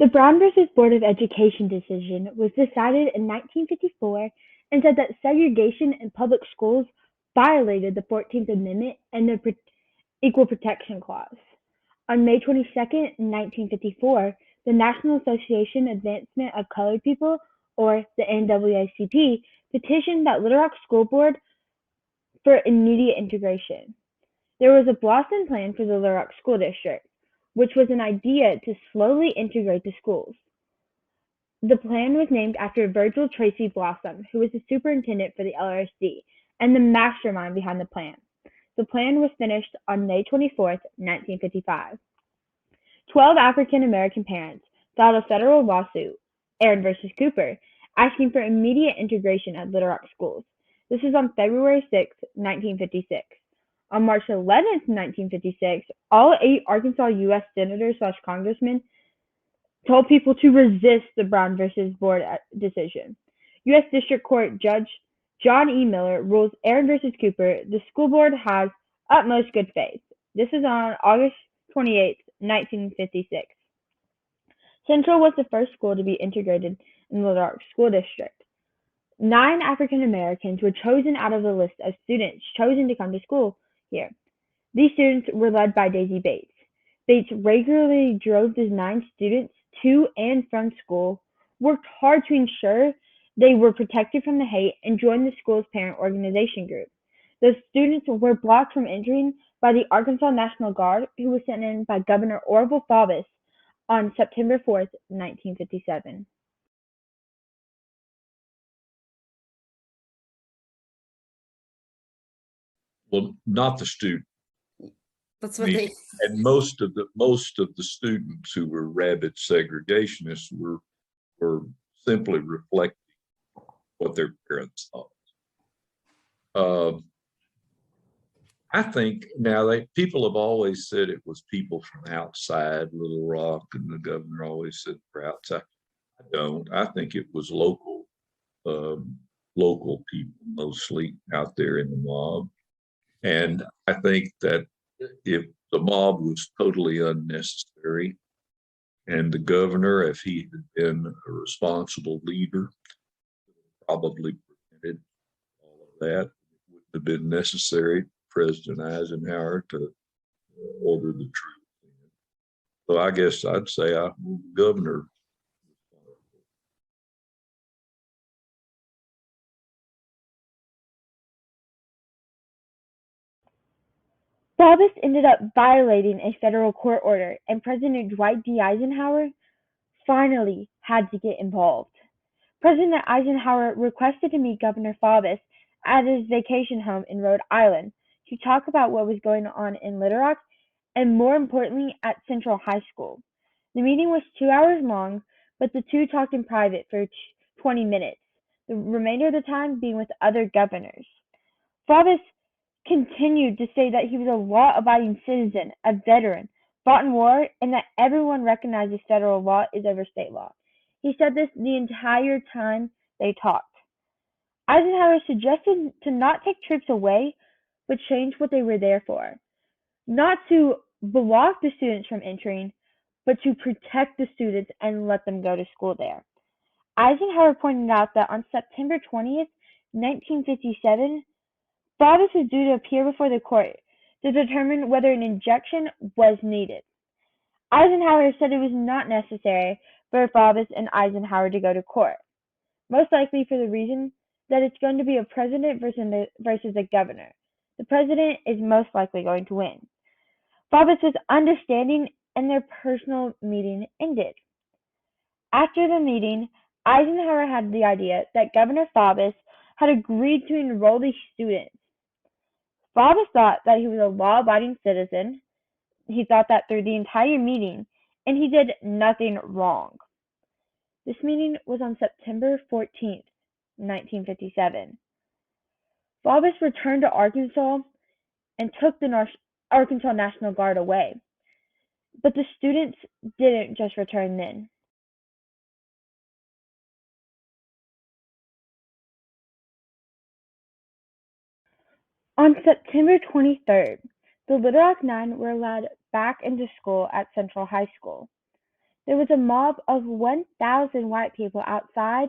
The Brown versus Board of Education decision was decided in 1954 and said that segregation in public schools violated the 14th Amendment and the Equal Protection Clause. On May 22, 1954, the National Association Advancement of Colored People, or the NAACP, petitioned that Little Rock School Board for immediate integration. There was a Blossom Plan for the Little Rock School District, which was an idea to slowly integrate the schools. The plan was named after Virgil Tracy Blossom, who was the superintendent for the LRSD and the mastermind behind the plan. The plan was finished on May 24, 1955. 12 African American parents filed a federal lawsuit, Aaron versus Cooper, asking for immediate integration at Little Rock schools. This was on February 6, 1956. On March 11, 1956, all 8 Arkansas U.S. senators/congressmen told people to resist the Brown versus Board decision. U.S. District Court Judge John E. Miller rules Aaron versus Cooper, the school board has utmost good faith. This is on August 28, 1956. Central was the first school to be integrated in the Little Rock School District. 9 African Americans were chosen out of the list of students chosen to come to school here. These students were led by Daisy Bates. Bates regularly drove the 9 students to and from school, worked hard to ensure they were protected from the hate, and joined the school's parent organization group. The students were blocked from entering by the Arkansas National Guard, who was sent in by Governor Orval Faubus on September 4, 1957. Well, not the student. That's what they. And most of the students who were rabid segregationists were simply reflecting what their parents thought. I think now people have always said it was people from outside Little Rock, and the governor always said for outside. I don't. I think it was local people mostly out there in the mob. And I think that if the mob was totally unnecessary, and the governor, if he had been a responsible leader, probably prevented all of that. It wouldn't have been necessary for President Eisenhower to order the troops. So I guess I'd say I'm governor. Faubus ended up violating a federal court order, and President Dwight D. Eisenhower finally had to get involved. President Eisenhower requested to meet Governor Faubus at his vacation home in Rhode Island to talk about what was going on in Little Rock and, more importantly, at Central High School. The meeting was 2 hours long, but the two talked in private for 20 minutes, the remainder of the time being with other governors. Faubus continued to say that he was a law-abiding citizen, a veteran, fought in war, and that everyone recognizes federal law is over state law. He said this the entire time they talked. Eisenhower suggested to not take troops away, but change what they were there for. Not to block the students from entering, but to protect the students and let them go to school there. Eisenhower pointed out that on September 20th, 1957, Faubus was due to appear before the court to determine whether an injunction was needed. Eisenhower said it was not necessary for Faubus and Eisenhower to go to court, most likely for the reason that it's going to be a president versus a governor. The president is most likely going to win. Faubus was understanding, and their personal meeting ended. After the meeting, Eisenhower had the idea that Governor Faubus had agreed to enroll these students. Faubus thought that he was a law-abiding citizen. He thought that through the entire meeting, and he did nothing wrong. This meeting was on September 14th, 1957. Faubus returned to Arkansas and took the Arkansas National Guard away. But the students didn't just return then. On September 23rd, the Little Rock Nine were allowed back into school at Central High School. There was a mob of 1,000 white people outside,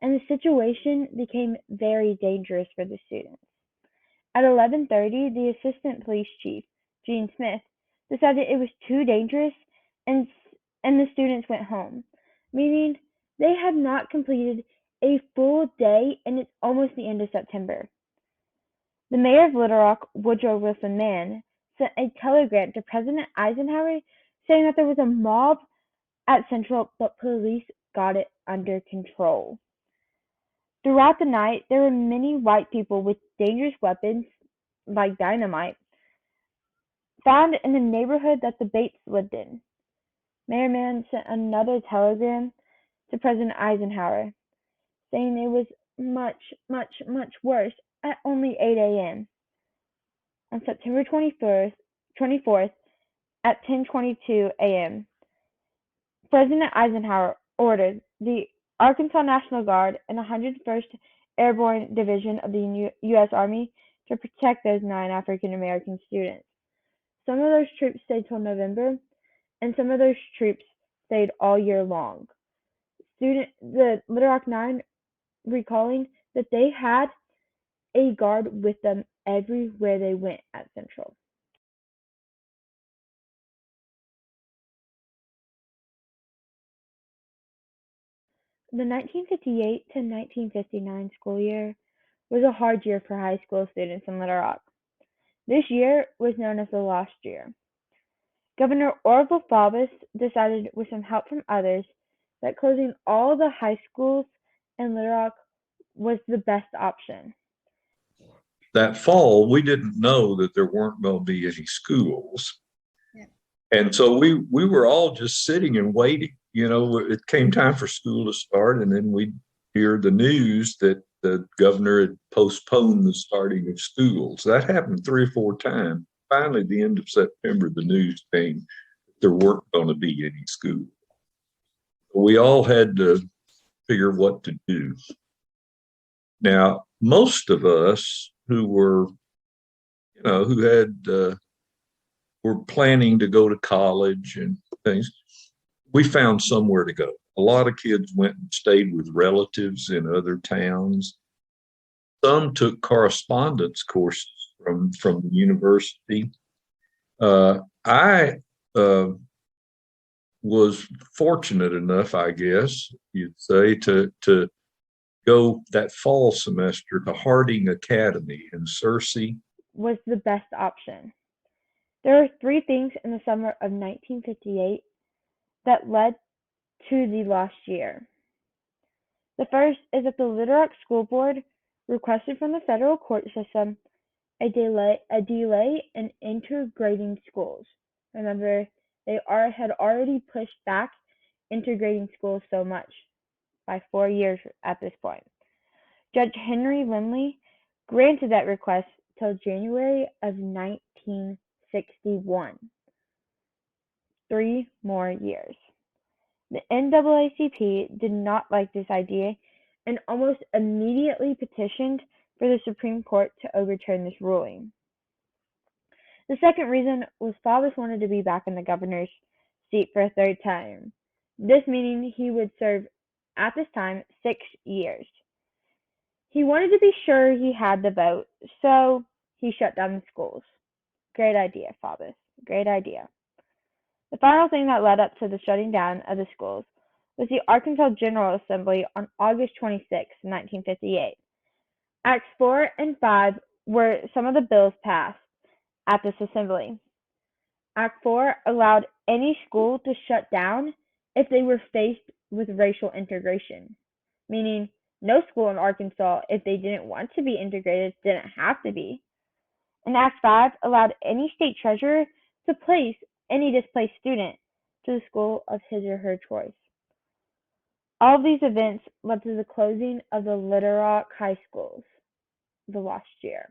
and the situation became very dangerous for the students. At 11:30, the assistant police chief, Gene Smith, decided it was too dangerous and the students went home, meaning they had not completed a full day and it's almost the end of September. The mayor of Little Rock, Woodrow Wilson Mann, sent a telegram to President Eisenhower saying that there was a mob at Central, but police got it under control. Throughout the night, there were many white people with dangerous weapons, like dynamite, found in the neighborhood that the Bates lived in. Mayor Mann sent another telegram to President Eisenhower, saying it was much, much, much worse at only 8 a.m. On September 24th at 10:22 a.m., President Eisenhower ordered the Arkansas National Guard and 101st Airborne Division of the U.S. Army to protect those 9 African American students. Some of those troops stayed till November, and some of those troops stayed all year long. The Little Rock Nine recalling that they had a guard with them everywhere they went at Central. The 1958 to 1959 school year was a hard year for high school students in Little Rock. This year was known as the lost year. Governor Orval Faubus decided, with some help from others, that closing all the high schools in Little Rock was the best option. That fall, we didn't know that there weren't going to be any schools. Yeah. And so we were all just sitting and waiting. You know, it came time for school to start, and then we'd hear the news that the governor had postponed the starting of schools. That happened 3 or 4 times. Finally, at the end of September, the news came that there weren't going to be any schools. We all had to figure what to do. Now, most of us who were, were planning to go to college and things, we found somewhere to go. A lot of kids went and stayed with relatives in other towns. Some took correspondence courses from the university. I was fortunate enough, I guess you'd say, to go that fall semester to Harding Academy in Searcy. Was the best option. There were 3 things in the summer of 1958 that led to the lost year. The first is that the Little Rock School Board requested from the federal court system a delay in integrating schools. Remember, they had already pushed back integrating schools so much, by 4 years at this point. Judge Henry Lindley granted that request till January of 1961. 3 more years. The NAACP did not like this idea and almost immediately petitioned for the Supreme Court to overturn this ruling. The second reason was Faubus wanted to be back in the governor's seat for a 3rd term, this meaning he would serve at this time 6 years. He wanted to be sure he had the vote, so he shut down the schools. Great idea, Faubus. Great idea. The final thing that led up to the shutting down of the schools was the Arkansas General Assembly on August 26, 1958. Acts 4 and 5 were some of the bills passed at this assembly. Act 4 allowed any school to shut down if they were faced with racial integration, meaning no school in Arkansas, if they didn't want to be integrated, didn't have to be. And Act 5 allowed any state treasurer to place any displaced student to the school of his or her choice. All of these events led to the closing of the Little Rock High Schools the last year.